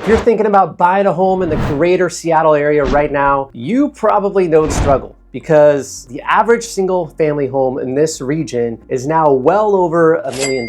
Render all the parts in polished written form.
If you're thinking about buying a home in the greater Seattle area right now, you probably know the struggle, because the average single family home in this region is now well over $1 million,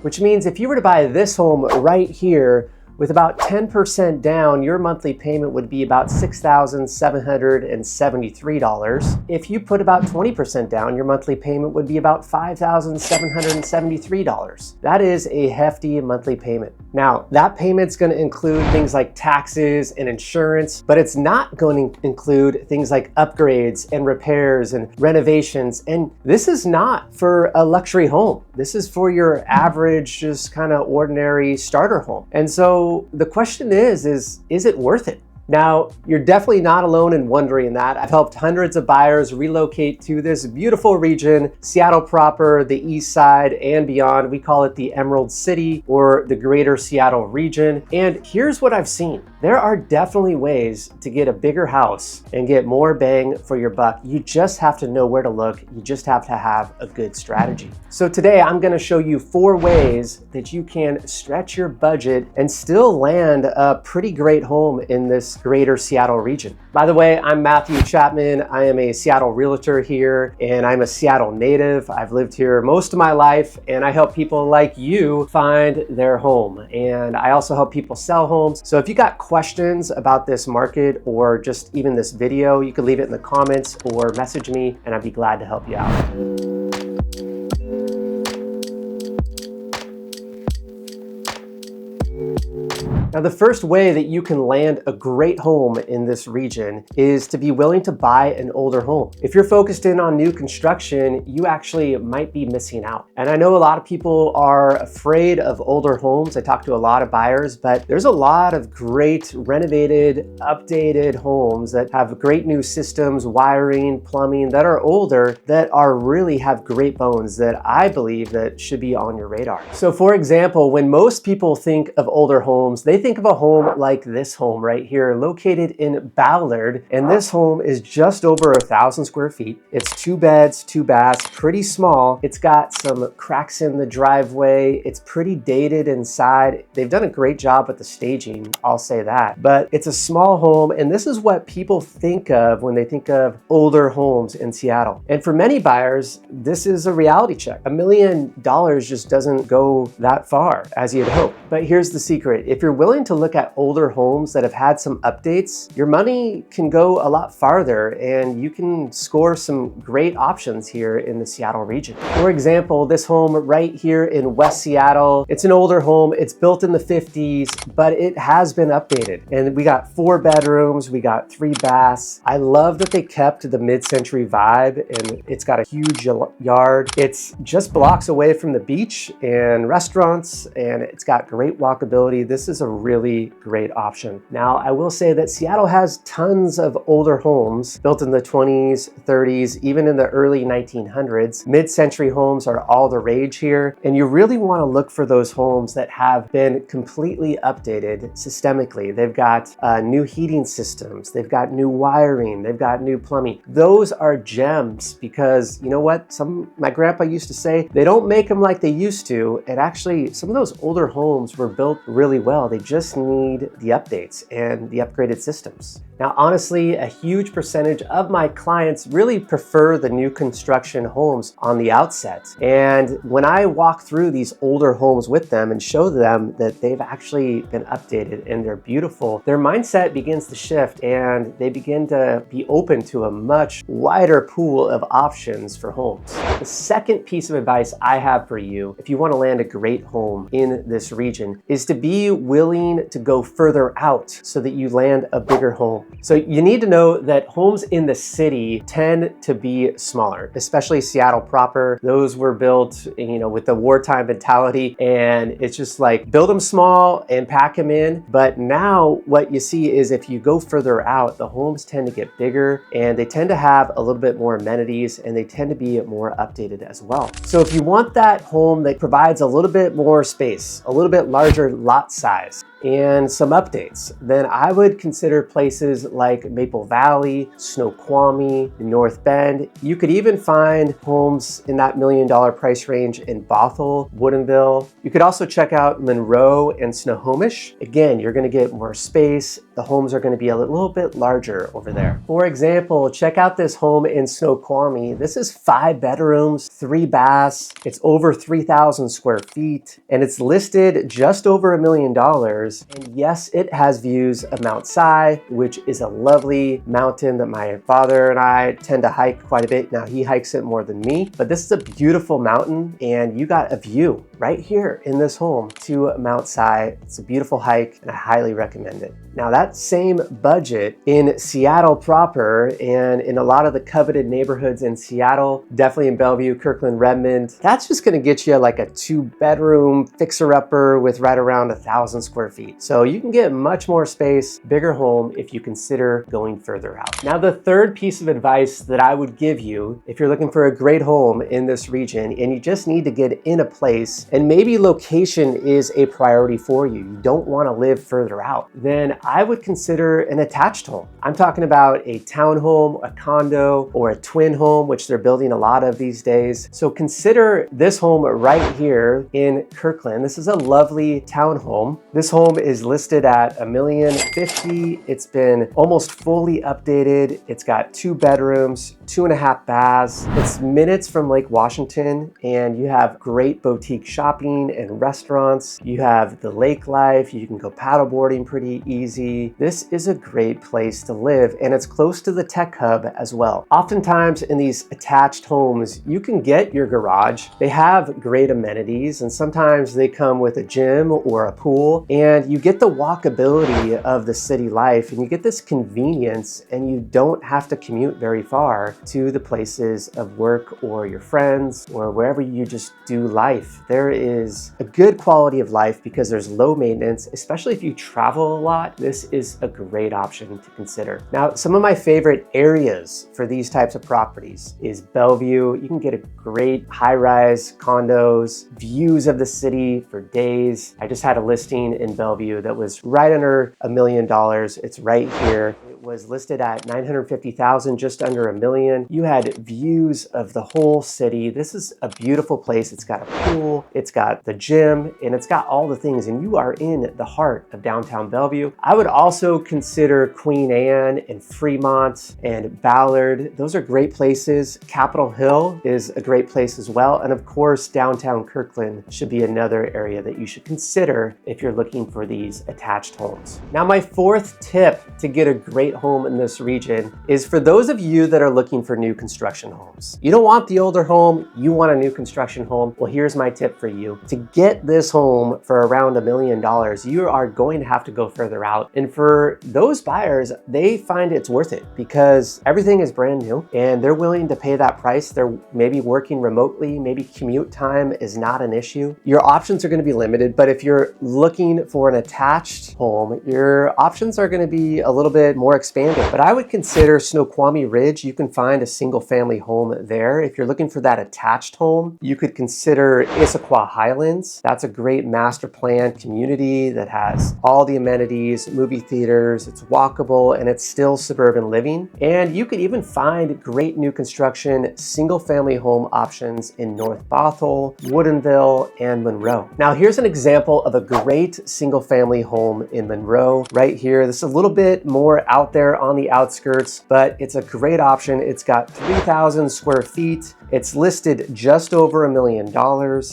which means if you were to buy this home right here with about 10% down, your monthly payment would be about $6,773. If you put about 20% down, your monthly payment would be about $5,773. That is a hefty monthly payment. Now, that payment's going to include things like taxes and insurance, but it's not going to include things like upgrades and repairs and renovations. And this is not for a luxury home. This is for your average, just kind of ordinary starter home. And so the question is it worth it? Now, you're definitely not alone in wondering that. I've helped hundreds of buyers relocate to this beautiful region, Seattle proper, the east side and beyond. We call it the Emerald City or the greater Seattle region. And here's what I've seen. There are definitely ways to get a bigger house and get more bang for your buck. You just have to know where to look. You just have to have a good strategy. So today I'm going to show you 4 ways that you can stretch your budget and still land a pretty great home in this greater Seattle region. By the way, I'm Matthew Chapman. I am a Seattle realtor here, and I'm a Seattle native. I've lived here most of my life, and I help people like you find their home. And I also help people sell homes. So if you got questions about this market or just even this video, you can leave it in the comments or message me, and I'd be glad to help you out. Now, the first way that you can land a great home in this region is to be willing to buy an older home. If you're focused in on new construction, you actually might be missing out. And I know a lot of people are afraid of older homes. I talk to a lot of buyers, but there's a lot of great renovated, updated homes that have great new systems, wiring, plumbing, that are older, that are really have great bones that I believe that should be on your radar. So for example, when most people think of older homes, they think of a home like this home right here, located in Ballard. And this home is just over 1,000 square feet. It's 2 beds, 2 baths, pretty small. It's got some cracks in the driveway. It's pretty dated inside. They've done a great job with the staging, I'll say that. But it's a small home, and this is what people think of when they think of older homes in Seattle. And for many buyers, this is a reality check. $1 million just doesn't go that far as you'd hope. But here's the secret. If you're willing to look at older homes that have had some updates, your money can go a lot farther and you can score some great options here in the Seattle region. For example, this home right here in West Seattle, it's an older home. It's built in the 50s, but it has been updated. And we got 4 bedrooms, we got 3 baths. I love that they kept the mid-century vibe, and it's got a huge yard. It's just blocks away from the beach and restaurants, and it's got great walkability. This is a really great option. Now, I will say that Seattle has tons of older homes built in the 20s, 30s, even in the early 1900s. Mid-century homes are all the rage here, and you really want to look for those homes that have been completely updated systemically. They've got new heating systems, they've got new wiring, they've got new plumbing. Those are gems, because you know what? My grandpa used to say, they don't make them like they used to, and actually some of those older homes were built really well. They just need the updates and the upgraded systems. Now, honestly, a huge percentage of my clients really prefer the new construction homes on the outset. And when I walk through these older homes with them and show them that they've actually been updated and they're beautiful, their mindset begins to shift and they begin to be open to a much wider pool of options for homes. The second piece of advice I have for you, if you want to land a great home in this region, is to be willing to go further out so that you land a bigger home. So you need to know that homes in the city tend to be smaller, especially Seattle proper. Those were built, with the wartime mentality, and it's just like build them small and pack them in. But now what you see is if you go further out, the homes tend to get bigger and they tend to have a little bit more amenities and they tend to be more updated as well. So if you want that home that provides a little bit more space, a little bit larger lot size, and some updates, then I would consider places places like Maple Valley, Snoqualmie, North Bend. You could even find homes in that $1 million price range in Bothell, Woodinville. You could also check out Monroe and Snohomish. Again, you're going to get more space. The homes are going to be a little bit larger over there. For example, check out this home in Snoqualmie. This is 5 bedrooms, 3 baths. It's over 3,000 square feet, and it's listed just over $1 million. And yes, it has views of Mount Si, which is a lovely mountain that my father and I tend to hike quite a bit. Now, he hikes it more than me, but this is a beautiful mountain, and you got a view right here in this home to Mount Si. It's a beautiful hike, and I highly recommend it. Now, that same budget in Seattle proper and in a lot of the coveted neighborhoods in Seattle, definitely in Bellevue, Kirkland, Redmond, that's just gonna get you like a 2-bedroom fixer-upper with right around 1,000 square feet. So you can get much more space, bigger home if you consider going further out. Now, the third piece of advice that I would give you if you're looking for a great home in this region and you just need to get in a place and maybe location is a priority for you, you don't wanna live further out, then I would consider an attached home. I'm talking about a townhome, a condo, or a twin home, which they're building a lot of these days. So consider this home right here in Kirkland. This is a lovely townhome. This home is listed at $1,050,000. It's been almost fully updated. It's got 2 bedrooms, 2.5 baths. It's minutes from Lake Washington, and you have great boutique shopping and restaurants. You have the lake life. You can go paddleboarding pretty easy. This is a great place to live, and it's close to the tech hub as well. Oftentimes in these attached homes, you can get your garage. They have great amenities, and sometimes they come with a gym or a pool, and you get the walkability of the city life, and you get this convenience, and you don't have to commute very far to the places of work or your friends or wherever you just do life. There is a good quality of life because there's low maintenance, especially if you travel a lot. This is a great option to consider. Now, some of my favorite areas for these types of properties is Bellevue. You can get a great high-rise condos, views of the city for days. I just had a listing in Bellevue that was right under $1 million. It's right here. It was listed at $950,000, just under $1 million. You had views of the whole city. This is a beautiful place. It's got a pool, it's got the gym, and it's got all the things, and you are in the heart of downtown Bellevue. I would also consider Queen Anne and Fremont and Ballard. Those are great places. Capitol Hill is a great place as well. And of course, downtown Kirkland should be another area that you should consider if you're looking for these attached homes. Now, my fourth tip to get a great home in this region is for those of you that are looking for new construction homes. You don't want the older home, you want a new construction home. Well, here's my tip for you. To get this home for around $1 million, you are going to have to go further out. And for those buyers, they find it's worth it because everything is brand new and they're willing to pay that price. They're maybe working remotely, maybe commute time is not an issue. Your options are going to be limited, but if you're looking for an attached home, your options are going to be a little bit more expanded. But I would consider Snoqualmie Ridge. You can find a single family home there. If you're looking for that attached home, you could consider Issaquah Highlands. That's a great master plan community that has all the amenities, movie theaters, it's walkable, and it's still suburban living. And you could even find great new construction single family home options in North Bothell, Woodinville, and Monroe. Now, here's an example of a great single family home in Monroe right here. This is a little bit more out there on the outskirts, but it's a great option. It's got 3,000 square feet. It's listed just over $1 million.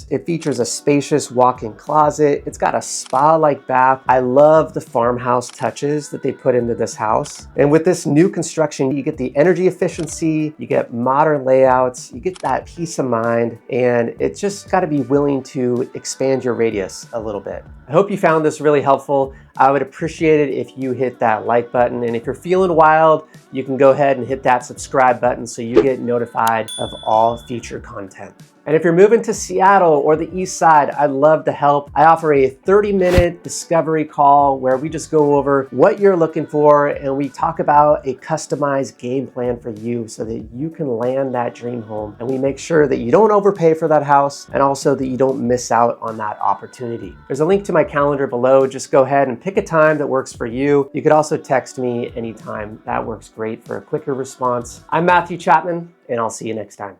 It features a spacious walk-in closet. It's got a spa-like bath. I love the farmhouse touches that they put into this house. And with this new construction, you get the energy efficiency, you get modern layouts, you get that peace of mind, and it's just got to be willing to expand your radius a little bit. I hope you found this really helpful. I would appreciate it if you hit that like button. And if you're feeling wild, you can go ahead and hit that subscribe button so you get notified of all future content. And if you're moving to Seattle or the East Side, I'd love to help. I offer a 30-minute discovery call where we just go over what you're looking for and we talk about a customized game plan for you so that you can land that dream home. And we make sure that you don't overpay for that house and also that you don't miss out on that opportunity. There's a link to my calendar below. Just go ahead and pick a time that works for you. You could also text me anytime. That works great for a quicker response. I'm Matthew Chapman, and I'll see you next time.